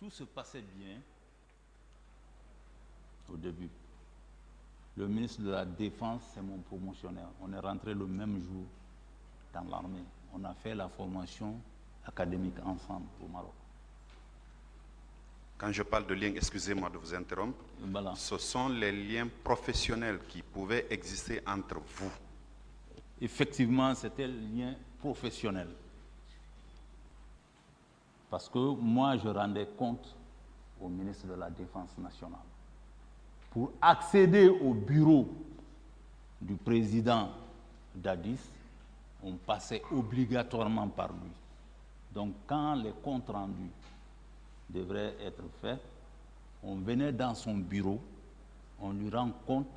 Tout se passait bien au début. Le ministre de la Défense, c'est mon promotionnaire. On est rentré le même jour dans l'armée. On a fait la formation académique ensemble au Maroc. Quand je parle de liens, excusez-moi de vous interrompre, Voilà. ce sont les liens professionnels qui pouvaient exister entre vous. Effectivement, c'était le lien professionnel. Parce que moi, je rendais compte au ministre de la Défense nationale. Pour accéder au bureau du président Dadis, on passait obligatoirement par lui. Donc, quand les comptes rendus devraient être faits, on venait dans son bureau, on lui rend compte.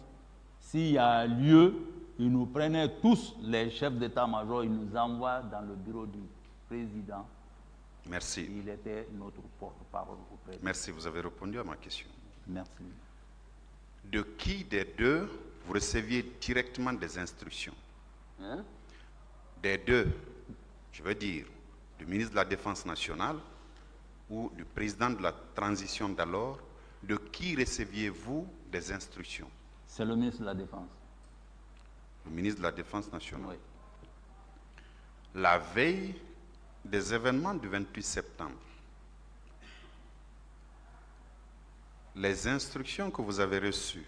S'il y a lieu, il nous prenait tous, les chefs d'état-major, il nous envoie dans le bureau du président. Merci. Il était notre porte-parole auprès de... Merci, vous avez répondu à ma question. Merci. De qui des deux vous receviez directement des instructions? Des deux, je veux dire, du ministre de la Défense nationale ou du président de la transition d'alors, de qui receviez-vous des instructions? C'est le ministre de la Défense. Le ministre de la Défense nationale. Oui. La veille des événements du 28 septembre, les instructions que vous avez reçues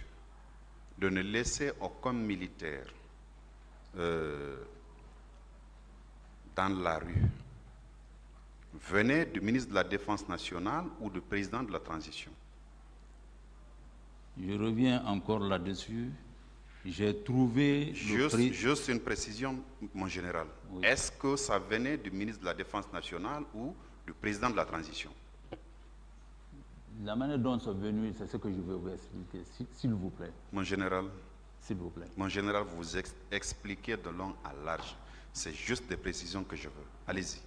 de ne laisser aucun militaire dans la rue venaient du ministre de la Défense nationale ou du président de la transition? Je reviens encore là-dessus. J'ai trouvé... Juste une précision, mon général. Oui. Est-ce que ça venait du ministre de la Défense nationale ou du président de la transition? La manière dont c'est venu, c'est ce que je vais vous expliquer, s'il vous plaît. Mon général, S'il vous plaît. mon général, vous expliquez de long à large. C'est juste des précisions que je veux. Allez-y.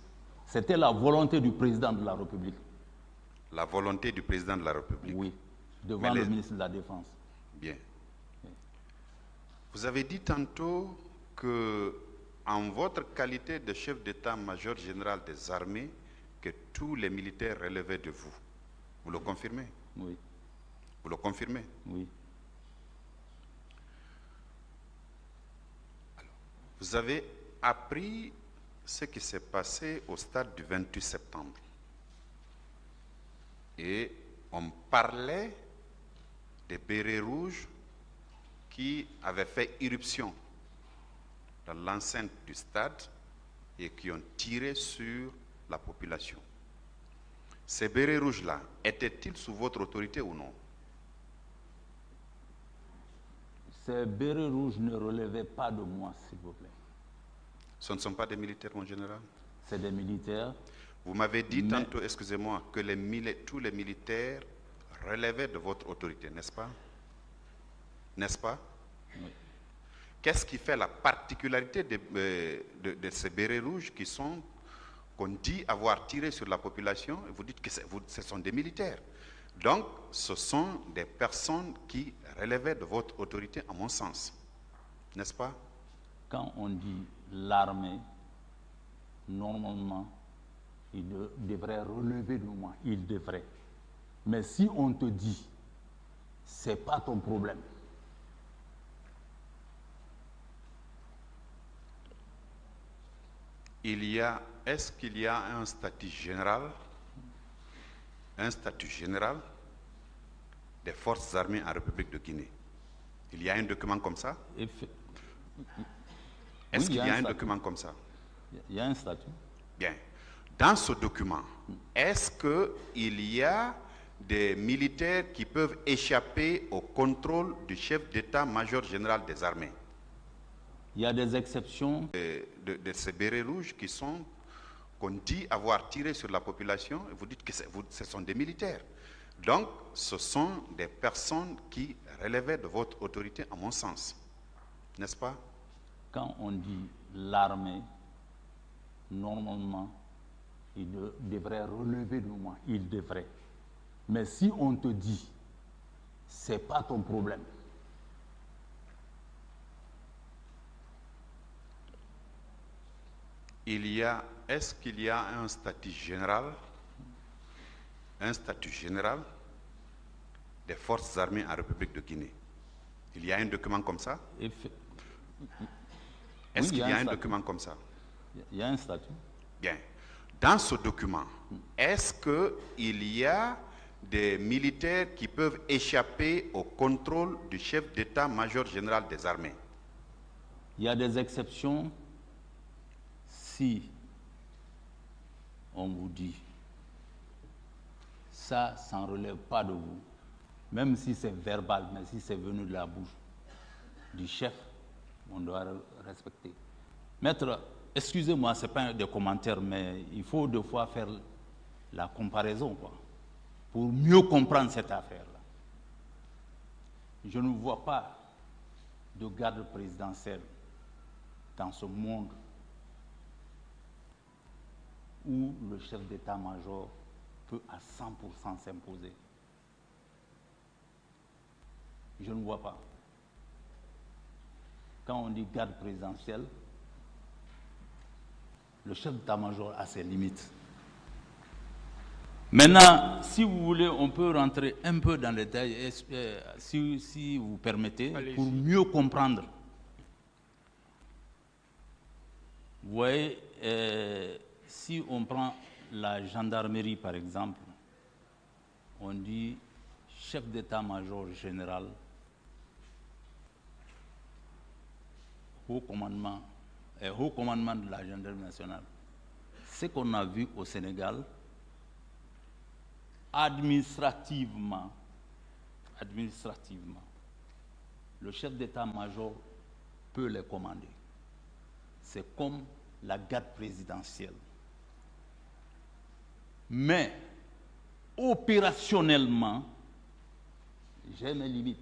C'était la volonté du président de la République. La volonté du président de la République. Oui, devant le ministre de la Défense. Bien. Vous avez dit tantôt que, en votre qualité de chef d'état-major général des armées, que tous les militaires relevaient de vous. Vous le confirmez? Oui. Vous le confirmez? Oui. Alors, vous avez appris ce qui s'est passé au stade du 28 septembre. Et on parlait des bérets rouges qui avaient fait irruption dans l'enceinte du stade et qui ont tiré sur la population. Ces bérets rouges-là, étaient-ils sous votre autorité ou non? Ces bérets rouges ne relevaient pas de moi, s'il vous plaît. Ce ne sont pas des militaires, mon général? C'est des militaires. Vous m'avez dit tantôt, excusez-moi, que tous les militaires relevaient de votre autorité, n'est-ce pas? N'est-ce pas? Oui. Qu'est-ce qui fait la particularité de ces bérets rouges qu'on dit avoir tiré sur la population? Et vous dites que ce sont des militaires. Donc, ce sont des personnes qui relevaient de votre autorité, à mon sens. N'est-ce pas? Quand on dit l'armée, normalement, il devrait relever de moi. Il devrait. Mais si on te dit, c'est pas ton problème. Est-ce qu'il y a un statut général des forces armées en République de Guinée? Il y a un document comme ça? Est-ce qu'il y a un document comme ça? Il y a un statut. Bien. Dans ce document, est-ce qu'il y a des militaires qui peuvent échapper au contrôle du chef d'état-major général des armées? Il y a des exceptions. De ces bérets rouges qu'on dit avoir tiré sur la population, et vous dites que ce sont des militaires. Donc, ce sont des personnes qui relevaient de votre autorité, à mon sens. N'est-ce pas? Quand on dit l'armée, normalement, il devrait relever de moi. Il devrait. Mais si on te dit, c'est pas ton problème. Est-ce qu'il y a un statut général un statut général des forces armées en République de Guinée. Il y a un document comme ça? Est-ce qu'il y a un document comme ça? Il y a un statut. Bien. Dans ce document, est-ce qu'il y a des militaires qui peuvent échapper au contrôle du chef d'état-major général des armées? Il y a des exceptions si on vous dit ça ne relève pas de vous, même si c'est verbal, mais si c'est venu de la bouche du chef, on doit respecter. Maître, excusez-moi, ce n'est pas des commentaires, mais il faut deux fois faire la comparaison, quoi, pour mieux comprendre cette affaire-là. Je ne vois pas de garde présidentielle dans ce monde où le chef d'état-major peut à 100% s'imposer. Je ne vois pas. Quand on dit garde présidentielle, le chef d'état-major a ses limites. Maintenant, si vous voulez, on peut rentrer un peu dans les détails, si vous permettez, pour mieux comprendre. Vous voyez, si on prend la gendarmerie, par exemple, on dit chef d'état-major général, haut commandement de la gendarmerie nationale. Ce qu'on a vu au Sénégal, administrativement, le chef d'état-major peut les commander. C'est comme la garde présidentielle. Mais opérationnellement, j'ai mes limites.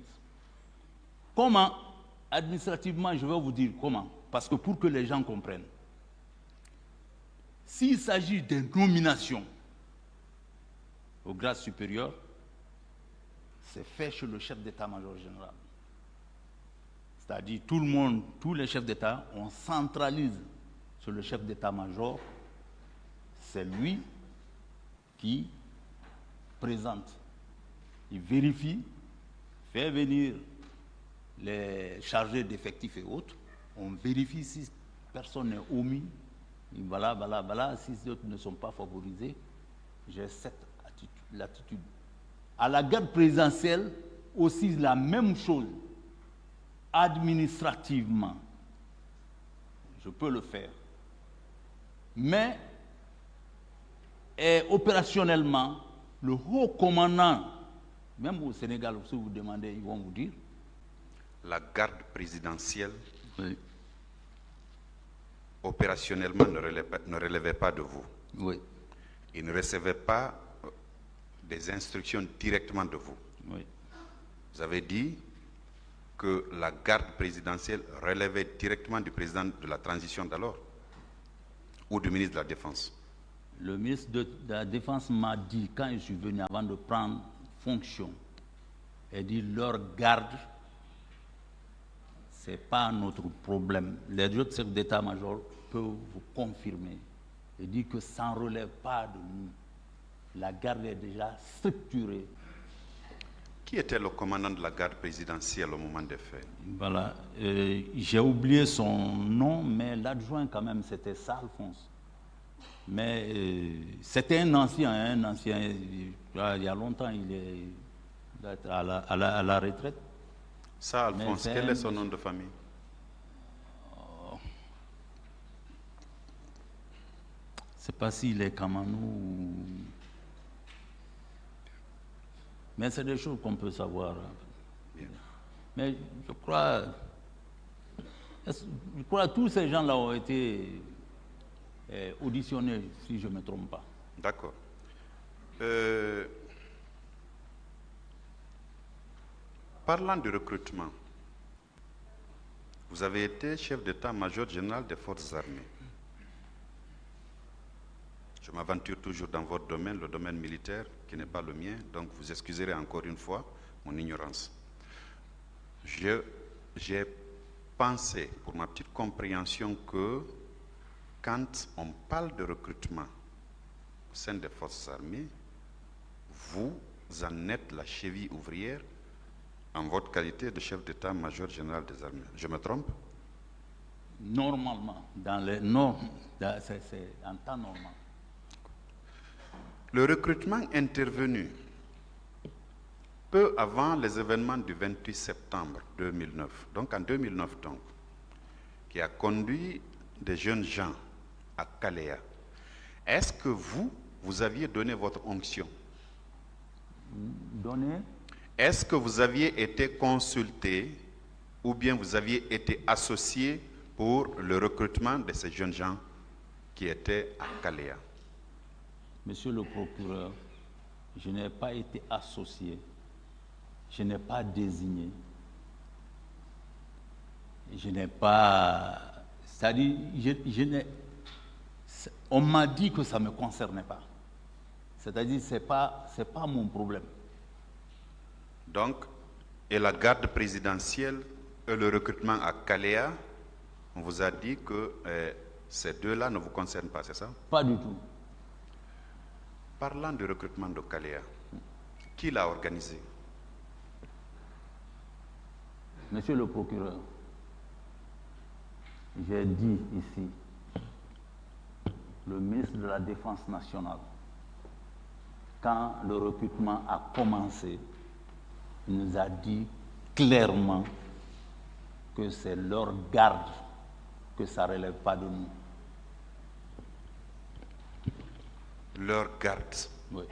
Comment? Administrativement, je vais vous dire comment. Parce que pour que les gens comprennent. S'il s'agit de nomination au grade supérieur, c'est fait chez le chef d'état-major général. C'est-à-dire tout le monde, tous les chefs d'État, on centralise sur le chef d'état-major. C'est lui qui présente, il vérifie, fait venir les chargés d'effectifs et autres, on vérifie si personne n'est omis, voilà, si les autres ne sont pas favorisés, j'ai cette attitude. À la garde présidentielle, aussi la même chose, administrativement, je peux le faire, mais opérationnellement, le haut commandant, même au Sénégal, si vous demandez, ils vont vous dire. La garde présidentielle, oui, opérationnellement, ne relevait pas de vous. Oui. Il ne recevait pas des instructions directement de vous. Oui. Vous avez dit que la garde présidentielle relevait directement du président de la transition d'alors ou du ministre de la Défense. Le ministre de la Défense m'a dit, quand je suis venu avant de prendre fonction, il dit leur garde, ce n'est pas notre problème. Les autres chefs d'état-major peuvent vous confirmer. Il dit que ça ne relève pas de nous. La garde est déjà structurée. Qui était le commandant de la garde présidentielle au moment des faits? Voilà. J'ai oublié son nom, mais l'adjoint quand même, c'était ça, Alphonse. Mais c'était un ancien, il y a longtemps, il est à la retraite. Ça, Alphonse, quel est son nom de famille? Je ne sais pas s'il est Kamanou ou... Mais c'est des choses qu'on peut savoir. Bien. Mais je crois que tous ces gens-là ont été auditionnés, si je ne me trompe pas. D'accord. Parlant du recrutement, vous avez été chef d'état-major général des forces armées. Je m'aventure toujours dans votre domaine, le domaine militaire, qui n'est pas le mien, donc vous excuserez encore une fois mon ignorance. J'ai pensé, pour ma petite compréhension, que quand on parle de recrutement au sein des forces armées, vous en êtes la cheville ouvrière en votre qualité de chef d'état-major général des armées. Je me trompe? Normalement, dans les normes, c'est en temps normal. Le recrutement intervenu peu avant les événements du 28 septembre 2009, donc en 2009 donc, qui a conduit des jeunes gens à Kalea, est-ce que vous aviez donné votre onction? Donné? Est-ce que vous aviez été consulté ou bien vous aviez été associé pour le recrutement de ces jeunes gens qui étaient à Kalea? Monsieur le procureur, je n'ai pas été associé, je n'ai pas désigné, je n'ai pas... C'est-à-dire, on m'a dit que ça ne me concernait pas. C'est-à-dire, ce n'est pas mon problème. Donc, et la garde présidentielle et le recrutement à Kalea, on vous a dit que ces deux-là ne vous concernent pas, c'est ça? Pas du tout. Parlant du recrutement de Kalea, qui l'a organisé? Monsieur le procureur, j'ai dit ici, le ministre de la Défense nationale, quand le recrutement a commencé, il nous a dit clairement que c'est leur garde, que ça ne relève pas de nous. Leur garde. Oui.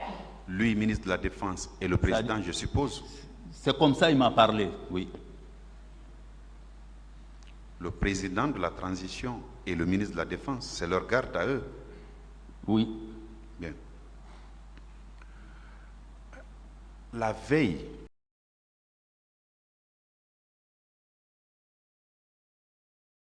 Lui, ministre de la Défense, et le président, je suppose. C'est comme ça qu'il m'a parlé, oui. Le président de la transition et le ministre de la Défense, c'est leur garde à eux. Oui. Bien. La veille